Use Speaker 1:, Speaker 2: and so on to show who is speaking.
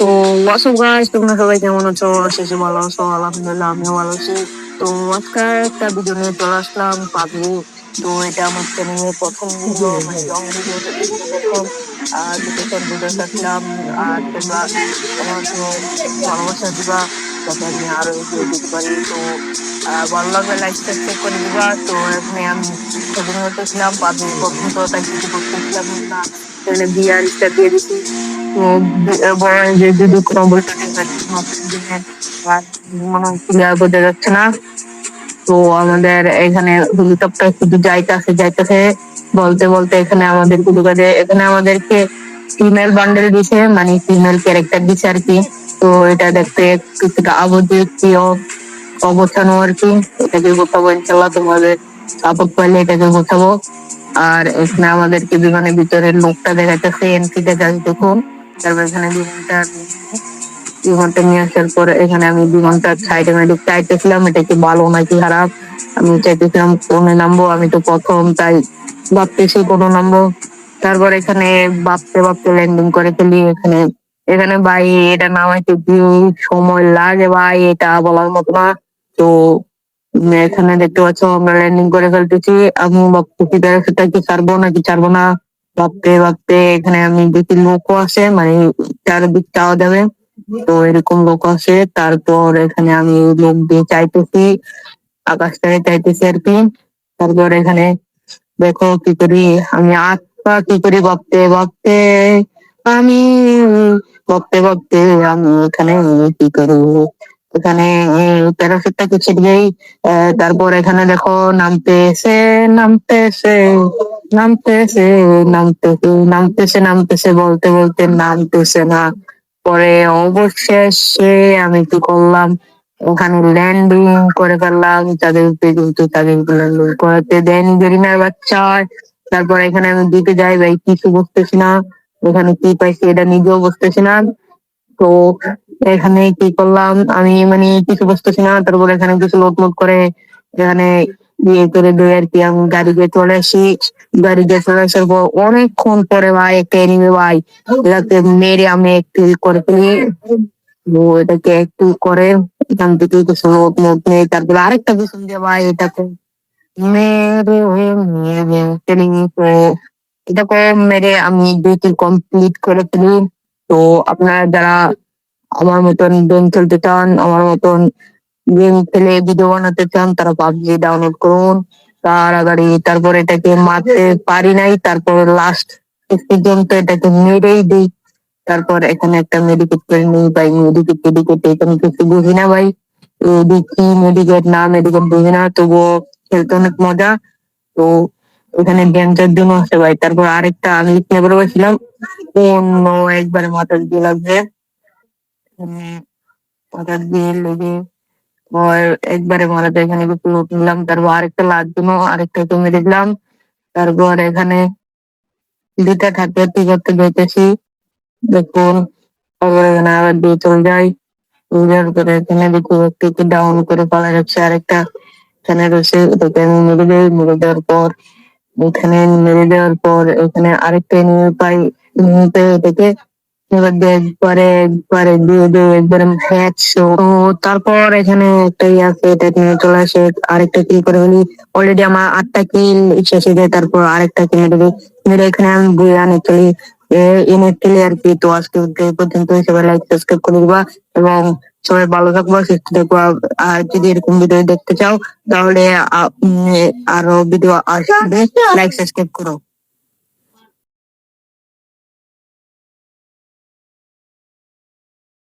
Speaker 1: তো WhatsApp guys, তোমরা সবাই কেমন আছো? শেষে ভালো আছো? আলহামদুলিল্লাহ, আমিও ভালো আছি। তো আজকাল একটা ভিডিও নিয়ে চলে আসলাম, পাবজি। তো এটা আমার চ্যানেলে প্রথম ভিডিও, মানে লং ভিডিও, প্রথম লোকেশন ভিডিও ছাড়ছিলাম। আর তোমরা আমার তো ভালোবাসা দিবা, যাতে আমি আরো এগিয়ে যেতে পারি। তো ভালো লাগলে লাইক সাবস্ক্রাইব করে দিবা। তো এখানে আমি সেদিন ছিলাম পাবজি প্রথম, তো তাই কিছু করতেছিলাম না, এখানে বিয়ার স্টার দিয়ে দিছি। তো যে দুদক নম্বরটা আর মনে হয় ক্লিয়ার বোঝা যাচ্ছে না। তো আমাদের এখানে হেলিকপ্টার শুধু যাইতেছে বলতে বলতে এখানে আমাদের কুদু কাজে এখানে আমাদেরকে ফিমেল বান্ডেল দিছে, মানে ফিমেল ক্যারেক্টার দিছে আর কি। তো এটা দেখতে কিছুটা আবদ্ধীয় অবস্থানও আর কি। এটাকে গোছাবো ইনশাল্লাহ, তোমাদের সাপোর্ট পাইলে এটাকে গোছাবো। আর এখানে আমাদেরকে বিমানের ভিতরে লোকটা দেখাচ্ছে, এন্ট্রি দেখাচ্ছে দেখুন। তারপর এখানে বিমানটা নিয়ে আসার পরে এখানে আমি বিমানটার সাইডে মেডে চাইতেছিলাম এটা কি ভালো নাকি খারাপ। আমি চাইতেছিলাম কোনে নামবো, আমি তো প্রথম, তাই ভাবতেছি কোনো নামবো। তারপর এখানে ভাবতে ভাবতে ল্যান্ডিং করে ফেলি। এখানে এখানে ভাই এটা নামাইতে কি সময় লাগে ভাই, এটা বলার মতো না। তো এখানে দেখতে পাচ্ছ আমরা ল্যান্ডিং করে ফেলতেছি। আমি ভাবতেছি সেটা কি ছাড়বো নাকি ছাড়বো না, ভাবতে ভাবতে এখানে আমি দেখি লোকও আছে, মানে চারদিক চাওয়া যাবে। তো এরকম লোক আছে। তারপর এখানে আমি লোক দিয়ে চাইতেছি, আকাশটাকে চাইতেছি আর কি। তারপর এখানে দেখো কি করি, আমি আত্মা কি করি ভাবতে ভাবতে আমি ভাবতে ভাবতে আমি এখানে কি করি, এখানে প্যারাসুটটাকে ছিটকেই। তারপর এখানে দেখো নামতেছে নামতেছে নামতেছে নামতেছে নামতেছে নামতেছে বলতে বলতে নামতেছে না। পরে অবশেষে আমি কি করলাম, ওখানে ল্যান্ডিং করে ফেললাম তাদেরকে, কিন্তু তাদেরকে ল্যান্ডিং করাতে দেন গেরিনার বাচ্চা। তারপর এখানে আমি দিতে যাই ভাই, কিছু বুঝতেছি না এখানে কি পাইছি, এটা নিজেও বুঝতেছি না। তো এখানে কি করলাম আমি, মানে কিছু বুঝতেছি না। তারপর এখানে কিছু লোট করে এখানে ইয়ে করে দিয়ে আর কি আমি গাড়ি দিয়ে চলে আসি। গাড়ি দিয়ে চলে আসার পর অনেকক্ষণ পরে ভাই একটা এনিমে ভাই এটাকে মেরে আমি একটু করে ফেলি। তো এটাকে একটু করে এখান থেকে কিছু নোট নেই। তারপরে আরেকটা কিছু দিয়ে ভাই এটাকে মেরে মেরে ফেলি। তো এটাকে মেরে আমি ডিউটি কমপ্লিট করে ফেলি। তো আপনারা যারা আমার মতন গেম খেলতে চান, আমার মতন গেম খেলে ভিডিও বানাতে চান, তারা পাবজি ডাউনলোড করুন তাড়াতাড়ি। তারপর এটাকে মারতে পারি নাই, তারপর লাস্ট পর্যন্ত এটাকে মেরেই দিই। তারপর এখানে একটা মেডিকেট করে নিই ভাই, মেডিকেট টেডিকেট এখানে কিছু বুঝি না ভাই, দেখি মেডিকেট না মেডিকেট বুঝি না, তবুও খেলতে অনেক মজা। তো ওখানে ড্যান্সের জন্য আসতে ভাই। তারপর আরেকটা আমি ফেভার ছিলাম, অন্য একবারে মাথা দিয়ে লাগবে, মাথা দিয়ে লেগে আর একবারে মারাতে এখানে কিছু লোক নিলাম। তারপর আরেকটা লাট জন্য আরেকটা তো মেরে দিলাম। তারপর এখানে দুইটা থাকে ঠিক করতে যাইতেছি দেখুন। তারপর এখানে আবার দিয়ে চলে যাই, যাওয়ার পরে এখানে দেখি একটু ডাউন করে পালা যাচ্ছে আরেকটা এখানে রয়েছে, ওটাকে আমি মেরে দেই। মেরে দেওয়ার পর এখানে মেরে দেওয়ার পর এখানে আরেকটা এনিমি পাই, এনিমি পেয়ে এটাকে এবার দিয়ে একবারে দিয়ে দিয়ে একবারে হ্যাচশো। তো তারপর এখানে একটা ইয়ে আছে, এটা নিয়ে চলে আসে আরেকটা কিল করে ফেলি। অলরেডি আমার 8টা কিল শেষ হয়ে যায়। তারপর আরেকটা কিল মেরে দিই, মেরে এখানে আমি বই আনে চলি এনে খেলি আর কি। তো আজকে এই পর্যন্ত, সবাই লাইক সাবস্ক্রাইব করে দিবা এবং সবাই ভালো থাকবা, সুস্থ থাকবা। আর যদি এরকম ভিডিও দেখতে চাও তাহলে আরো ভিডিও আসবে, লাইক সাবস্ক্রাইব করো।